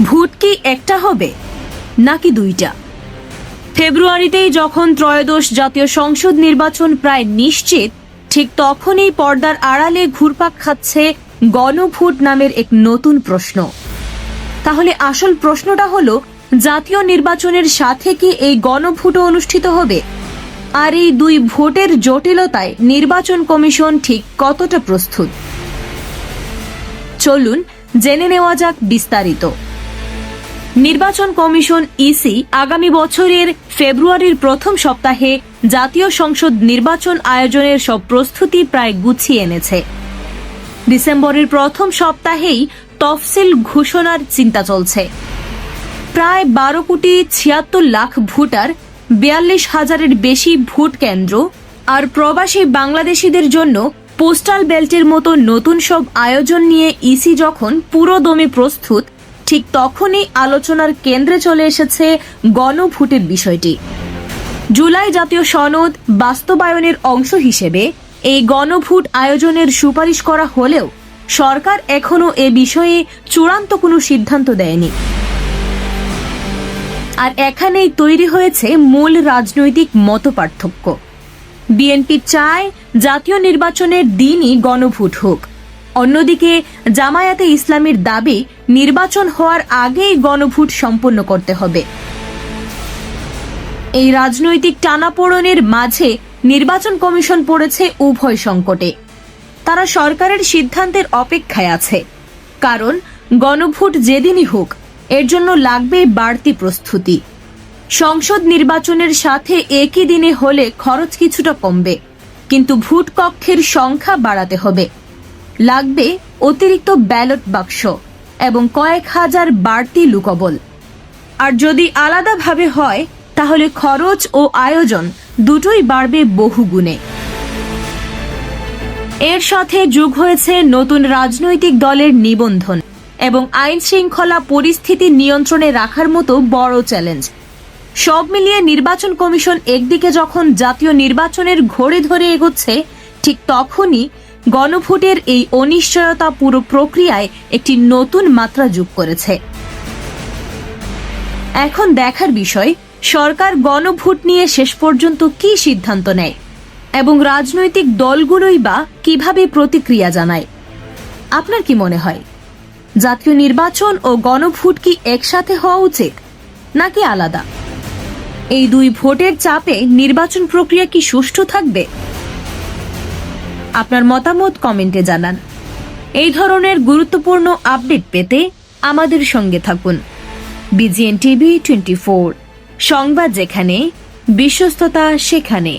Vote কি একটা হবে নাকি দুইটা? ফেব্রুয়ারিতেই যখন ত্রয়োদশ জাতীয় সংসদ নির্বাচন প্রায় নিশ্চিত, ঠিক তখনই পর্দার আড়ালে ঘুরপাক খাচ্ছে গণভোট নামের এক নতুন প্রশ্ন। তাহলে আসল প্রশ্নটা হলো, জাতীয় নির্বাচনের সাথে কি এই গণভোটও অনুষ্ঠিত হবে? আর এই দুই ভোটের জটিলতায় নির্বাচন কমিশন ঠিক কতটা প্রস্তুত? চলুন জেনে নেওয়া যাক বিস্তারিত। নির্বাচন কমিশন ইসি আগামী বছরের ফেব্রুয়ারির প্রথম সপ্তাহে জাতীয় সংসদ নির্বাচন আয়োজনের সব প্রস্তুতি প্রায় গুছিয়ে এনেছে। ডিসেম্বরের প্রথম সপ্তাহেই তফসিল ঘোষণার চিন্তা চলছে। প্রায় 12,76,00,000 ভোটার, 42,000-এর বেশি ভোট কেন্দ্র আর প্রবাসী বাংলাদেশিদের জন্য পোস্টাল বেল্টের মতো নতুন সব আয়োজন নিয়ে ইসি যখন পুরোদমে প্রস্তুত, ঠিক তখনই আলোচনার কেন্দ্রে চলে এসেছে গণভোটের বিষয়টি। জুলাই জাতীয় সনদ বাস্তবায়নের অংশ হিসেবে এই গণভোট আয়োজনের সুপারিশ করা হলেও সরকার এখনো এ বিষয়ে চূড়ান্ত কোনো সিদ্ধান্ত দেয়নি। আর এখানেই তৈরি হয়েছে মূল রাজনৈতিক মতপার্থক্য। বিএনপি চায় জাতীয় নির্বাচনের দিনই গণভোট হোক, অন্যদিকে জামায়াতে ইসলামীর দাবি নির্বাচন হওয়ার আগেই গণভোট সম্পন্ন করতে হবে। এই রাজনৈতিক টানাপোড়েনের মাঝে নির্বাচন কমিশন পড়েছে উভয় সংকটে। তারা সরকারের সিদ্ধান্তের অপেক্ষায় আছে, কারণ গণভোট যেদিনই হোক এর জন্য লাগবে বাড়তি প্রস্তুতি। সংসদ নির্বাচনের সাথে একই দিনে হলে খরচ কিছুটা কমবে, কিন্তু ভোট কক্ষের সংখ্যা বাড়াতে হবে। লাগবে অতিরিক্ত ব্যালট বাক্স এবং কয়েক হাজার বাড়তি লোকবল। আর যদি আলাদাভাবে হয় তাহলে খরচ ও আয়োজন দুটোই বাড়বে বহুগুণে। এর সাথে যোগ হয়েছে নতুন রাজনৈতিক দলের নিবন্ধন এবং আইন শৃঙ্খলা পরিস্থিতি নিয়ন্ত্রণে রাখার মতো বড় চ্যালেঞ্জ। সব মিলিয়ে নির্বাচন কমিশন একদিকে যখন জাতীয় নির্বাচনের ঘড়ি ধরে এগোচ্ছে, ঠিক তখনই গণভোটের এই অনিশ্চয়তা পুরো প্রক্রিয়ায় একটি নতুন মাত্রা যোগ করেছে। এখন দেখার বিষয়, সরকার গণভোট নিয়ে শেষ পর্যন্ত কি সিদ্ধান্ত নেয় এবং রাজনৈতিক দলগুলোই বা কিভাবে প্রতিক্রিয়া জানায়। আপনার কি মনে হয়, জাতীয় নির্বাচন ও গণভোট কি একসাথে হওয়া উচিত নাকি আলাদা? এই দুই ভোটের চাপে নির্বাচন প্রক্রিয়া কি সুষ্ঠু থাকবে? আপনার মতামত কমেন্টে জানান। এই ধরনের গুরুত্বপূর্ণ আপডেট পেতে আমাদের সঙ্গে থাকুন। BGN TV 24, সংবাদ যেখানে, বিশ্বস্ততা সেখানে।